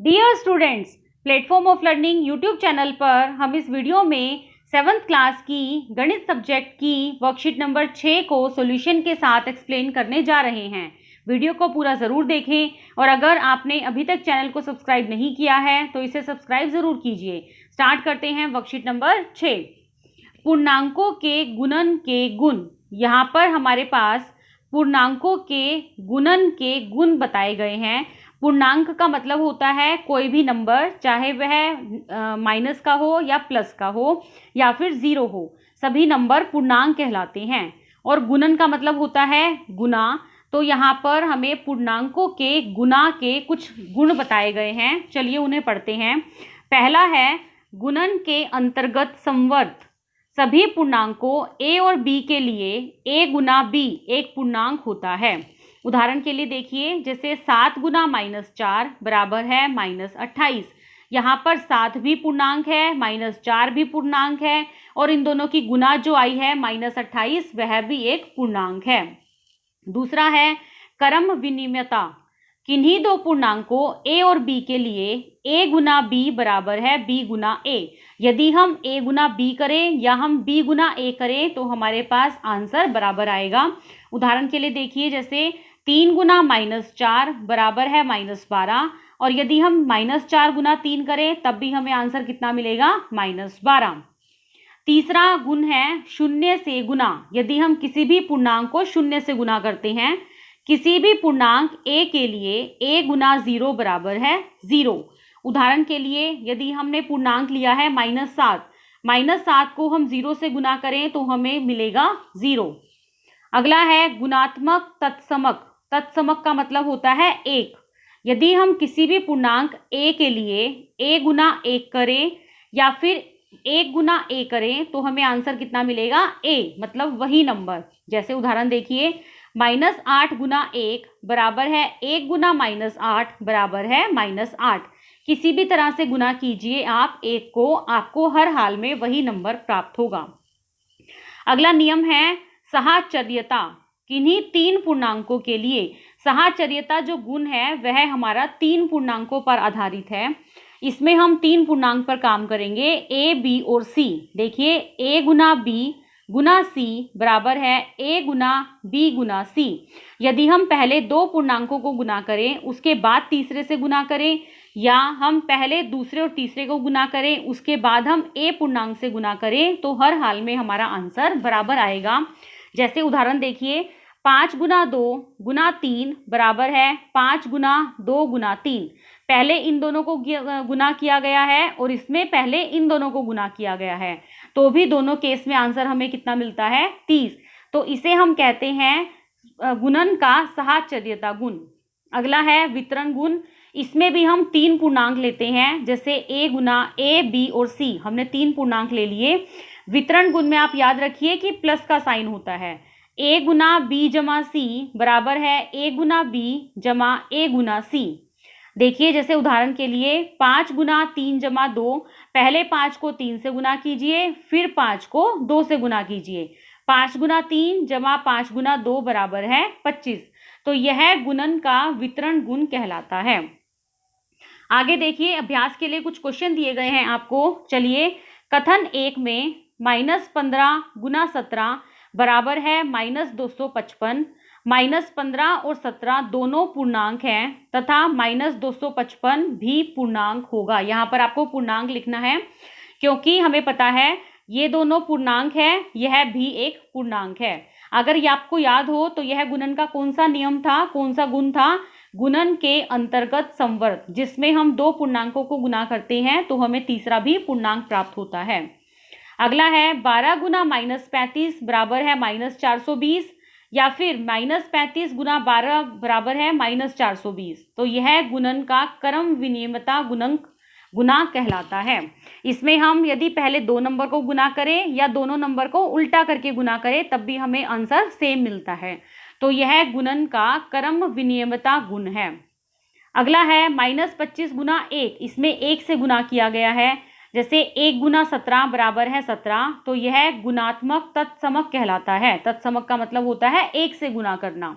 Dear students, platform of learning YouTube channel पर हम इस वीडियो में 7th क्लास की गणित सब्जेक्ट की वर्कशीट नंबर 6 को सॉल्यूशन के साथ एक्सप्लेन करने जा रहे हैं। वीडियो को पूरा ज़रूर देखें और अगर आपने अभी तक चैनल को सब्सक्राइब नहीं किया है तो इसे सब्सक्राइब ज़रूर कीजिए। स्टार्ट करते हैं वर्कशीट नंबर 6। पूर्णांकों के गुणन के गुण। यहाँ पर हमारे पास पूर्णांकों के गुणन के गुण बताए गए हैं। पूर्णांक का मतलब होता है कोई भी नंबर, चाहे वह माइनस का हो या प्लस का हो या फिर ज़ीरो हो, सभी नंबर पूर्णांक कहलाते हैं। और गुणन का मतलब होता है गुना। तो यहाँ पर हमें पूर्णांकों के गुना के कुछ गुण बताए गए हैं, चलिए उन्हें पढ़ते हैं। पहला है गुणन के अंतर्गत संवर्त। सभी पूर्णांकों a और b के लिए a गुना b एक पूर्णांक होता है। उदाहरण के लिए देखिए, जैसे 7 गुना -4 बराबर है -28। यहाँ पर 7 भी पूर्णांक है, -4 भी पूर्णांक है और इन दोनों की गुना जो आई है -28 वह भी एक पूर्णांक है। दूसरा है क्रम विनिमयता। किन्हीं दो पूर्णांकों a और b के लिए a गुना b बराबर है b गुना a। यदि हम a गुना b करें या हम b गुना a करें तो हमारे पास आंसर बराबर आएगा। उदाहरण के लिए देखिए, जैसे 3 गुना -4 बराबर है -12 और यदि हम -4 गुना 3 करें तब भी हमें आंसर कितना मिलेगा, -12। तीसरा गुण है शून्य से गुना। यदि हम किसी भी पूर्णांक को शून्य से गुना करते हैं, किसी भी पूर्णांक a के लिए a गुना 0 बराबर है 0। उदाहरण के लिए, यदि हमने पूर्णांक लिया है -7 को हम 0 से गुना करें तो हमें मिलेगा 0। अगला है गुणात्मक तत्समक। तत्समक का मतलब होता है 1। यदि हम किसी भी पूर्णांक a के लिए a गुना 1 करें या फिर 1 गुना a करें तो हमें आंसर कितना मिलेगा, a, मतलब वही नंबर। जैसे उदाहरण देखिए, -8 गुना 1 बराबर है 1 गुना -8 बराबर है -8। किसी भी तरह से गुना कीजिए आप 1 को, आपको हर हाल में वही नंबर प्राप्त होगा। अगला नियम है साहचर्यता। किन्हीं 3 पूर्णांकों के लिए साहचर्यता जो गुण है वह हमारा 3 पूर्णांकों पर आधारित है। इसमें हम 3 पूर्णांक पर काम करेंगे, a, b और c। देखिए, a Guna b Guna c बराबर है a Guna b Guna c। यदि हम पहले 2 पूर्णांकों को गुना करें उसके बाद तीसरे से गुना करें, या हम पहले दूसरे और तीसरे को गुना करें उसके बाद हम a पूर्णांक से गुना करें तो हर हाल में हमारा आंसर बराबर आएगा। जैसे उदाहरण देखिए, 5 गुना 2 गुना 3 बराबर है 5 गुना 2 गुना 3। पहले इन दोनों को गुना किया गया है और इसमें पहले इन दोनों को गुना किया गया है, तो भी दोनों केस में आंसर हमें कितना मिलता है, 30। तो इसे हम कहते हैं गुणन का साहचर्यता गुण। अगला है वितरण गुण। इसमें भी हम 3 पूर्णांक लेते हैं, जैसे a गुना a, b और c। हमने 3 पूर्णांक ले लिए। वितरण गुण में आप याद रखिए कि प्लस का साइन होता है। a गुना b जमा c बराबर है a गुना b जमा a गुना c। देखिए, जैसे उदाहरण के लिए 5 गुना 3 जमा 2, पहले 5 को 3 से गुना कीजिए फिर 5 को 2 से गुना कीजिए। 5 गुना 3 जमा 5 गुना 2 बराबर है 25। तो यह गुणन का वितरण गुण कहलाता है। आगे देखिए, अभ्यास के लिए कुछ क्वेश्चन दिए गए हैं आपको। चलिए, कथन 1 में -15 गुना 17 बराबर है -255। -15 और 17 दोनों पूर्णांक हैं तथा -255 भी पूर्णांक होगा। यहाँ पर आपको पूर्णांक लिखना है क्योंकि हमें पता है ये दोनों पूर्णांक है, यह भी एक पूर्णांक है। अगर ये आपको याद हो तो यह गुणन का कौन सा नियम था, कौन सा गुण था, गुणन के अंतर्गत संवर्त, जिसमें हम 2 पूर्णांकों को गुना करते हैं तो हमें तीसरा भी पूर्णांक प्राप्त होता है। अगला है 12 गुना -35 बराबर है -420 या फिर -35 गुना 12 बराबर है -420। तो यह गुणन का क्रम विनिमयता गुना कहलाता है। इसमें हम यदि पहले 2 नंबर को गुना करें या दोनों नंबर को उल्टा करके गुना करें तब भी हमें आंसर सेम मिलता है। तो यह गुणन का क्रम विनिमयता गुण है। अगला है -25 गुना 1। इसमें 1 से गुना किया गया है, जैसे 1 गुना 17 बराबर है 17। तो यह गुणात्मक तत्समक कहलाता है। तत्समक का मतलब होता है 1 से गुना करना।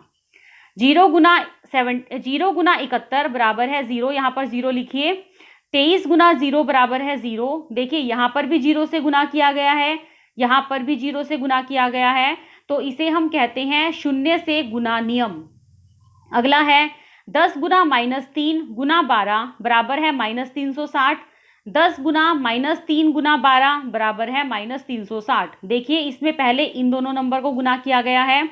जीरो गुना 71 बराबर है 0, यहाँ पर 0 लिखिए। 23 गुना 0 बराबर है 0। देखिए यहाँ पर भी 0 से गुना किया गया है, यहाँ पर भी 0 से गुना किया गया है, तो इसे हम कहते हैं शून्य से गुना नियम। अगला है 10 गुना -3 गुना 12 बराबर है -360। 10 गुना -3 गुना 12 बराबर है -360। देखिए इसमें पहले इन दोनों नंबर को गुना किया गया है,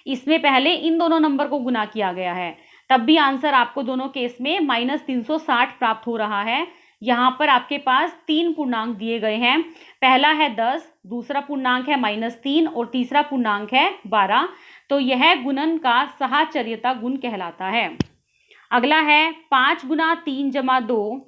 इसमें पहले इन दोनों नंबर को गुना किया गया है, तब भी आंसर आपको दोनों केस में -360 प्राप्त हो रहा है। यहाँ पर आपके पास 3 पूर्णांक दिए गए हैं, पहला है 10, दूसरा पूर्णांक है -3 और तीसरा पूर्णांक है 12। तो यह गुणन का साहचर्यता गुण कहलाता है। अगला है 5 गुना 3 जमा 2।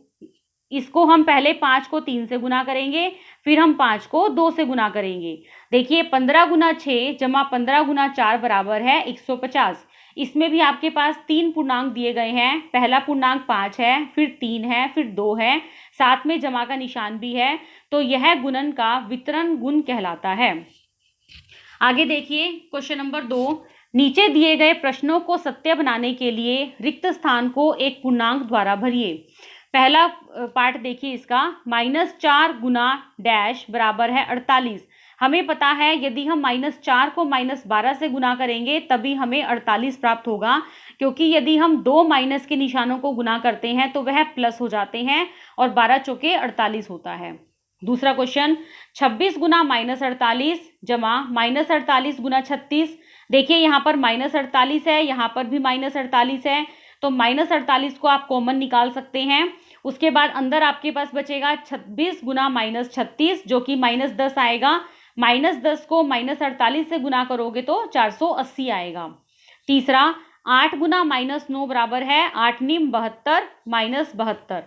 इसको हम पहले 5 को 3 से गुना करेंगे, फिर हम 5 को 2 से गुना करेंगे। देखिए 15 गुना 6 जमा 15 गुना 4 बराबर है 150। इसमें भी आपके पास 3 पूर्णांक दिए गए हैं, पहला पूर्णांक 5 है, फिर 3 है, फिर 2 है, साथ में जमा का निशान भी है। तो यह गुणन का वितरण गुण कहलाता है। आगे देखिए क्वेश्चन नंबर 2, नीचे दिए गए प्रश्नों को सत्य बनाने के लिए रिक्त स्थान को एक पूर्णांक द्वारा भरिए। पहला पार्ट देखिए इसका, -4 गुना डैश बराबर है 48। हमें पता है यदि हम -4 को -12 से गुना करेंगे तभी हमें 48 प्राप्त होगा, क्योंकि यदि हम 2 माइनस के निशानों को गुना करते हैं तो वह प्लस हो जाते हैं और 12 चौके 48 होता है। दूसरा क्वेश्चन, 26 गुना -48 जमा -48 गुना 36। देखिए यहाँ पर -48 है, यहाँ पर भी -48 है, तो -48 को आप कॉमन निकाल सकते हैं। उसके बाद अंदर आपके पास बचेगा 26 गुना -36 जो कि -10 आएगा। -10 को -48 से गुना करोगे तो 480 आएगा। तीसरा, 8 गुना -9 बराबर है 8 नीम 72 -72।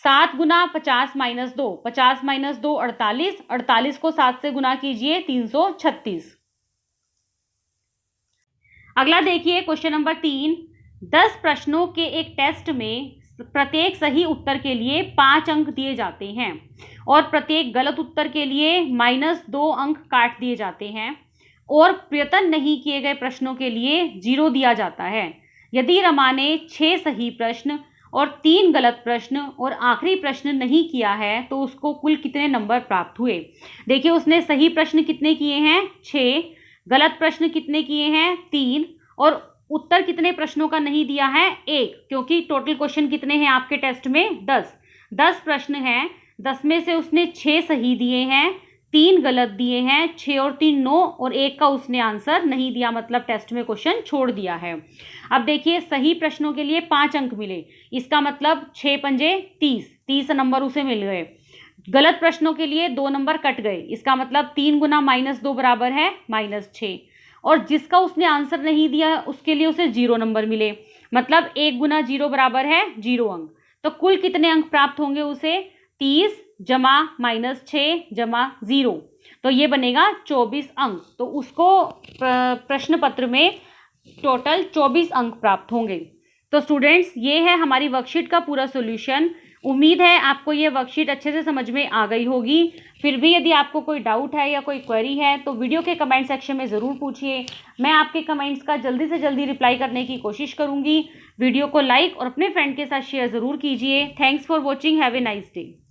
7 गुना 50 -2, 50 -2 48, 48 को 7 से गुना कीजिए 336। अगला देखिए क्वेश्चन नंबर 3, 10 प्रश्नों के एक टेस्ट में प्रत्येक सही उत्तर के लिए 5 अंक दिए जाते हैं और प्रत्येक गलत उत्तर के लिए -2 अंक काट दिए जाते हैं और प्रयत्न नहीं किए गए प्रश्नों के लिए 0 दिया जाता है। यदि रमा ने 6 सही प्रश्न और 3 गलत प्रश्न और आखिरी प्रश्न नहीं किया है तो उसको कुल कितने नंबर प्राप्त हुए। देखिए उसने सही प्रश्न कितने किए हैं 6, गलत प्रश्न कितने किए हैं 3 और उत्तर कितने प्रश्नों का नहीं दिया है 1, क्योंकि टोटल क्वेश्चन कितने हैं आपके टेस्ट में 10 प्रश्न हैं, 10 में से उसने 6 सही दिए हैं, 3 गलत दिए हैं, 6 और 3 9 और 1 का उसने आंसर नहीं दिया, मतलब टेस्ट में क्वेश्चन छोड़ दिया है। अब देखिए सही प्रश्नों के लिए 5 अंक मिले, इसका मतलब 6 पंजे 30 नंबर उसे मिल गए। गलत प्रश्नों के लिए 2 नंबर कट गए, इसका मतलब 3 गुना -2 बराबर है -6 और जिसका उसने आंसर नहीं दिया उसके लिए उसे 0 नंबर मिले, मतलब 1 गुना 0 बराबर है 0 अंक। तो कुल कितने अंक प्राप्त होंगे उसे 30 जमा -6 जमा 0, तो ये बनेगा 24 अंक। तो उसको प्रश्न पत्र में टोटल 24 अंक प्राप्त होंगे। तो स्टूडेंट्स ये है हमारी वर्कशीट का पूरा सॉल्यूशन। उम्मीद है आपको ये वर्कशीट अच्छे से समझ में आ गई होगी। फिर भी यदि आपको कोई डाउट है या कोई क्वेरी है तो वीडियो के कमेंट सेक्शन में ज़रूर पूछिए, मैं आपके कमेंट्स का जल्दी से जल्दी रिप्लाई करने की कोशिश करूँगी। वीडियो को लाइक और अपने फ्रेंड के साथ शेयर ज़रूर कीजिए। Thanks for watching, have a nice day.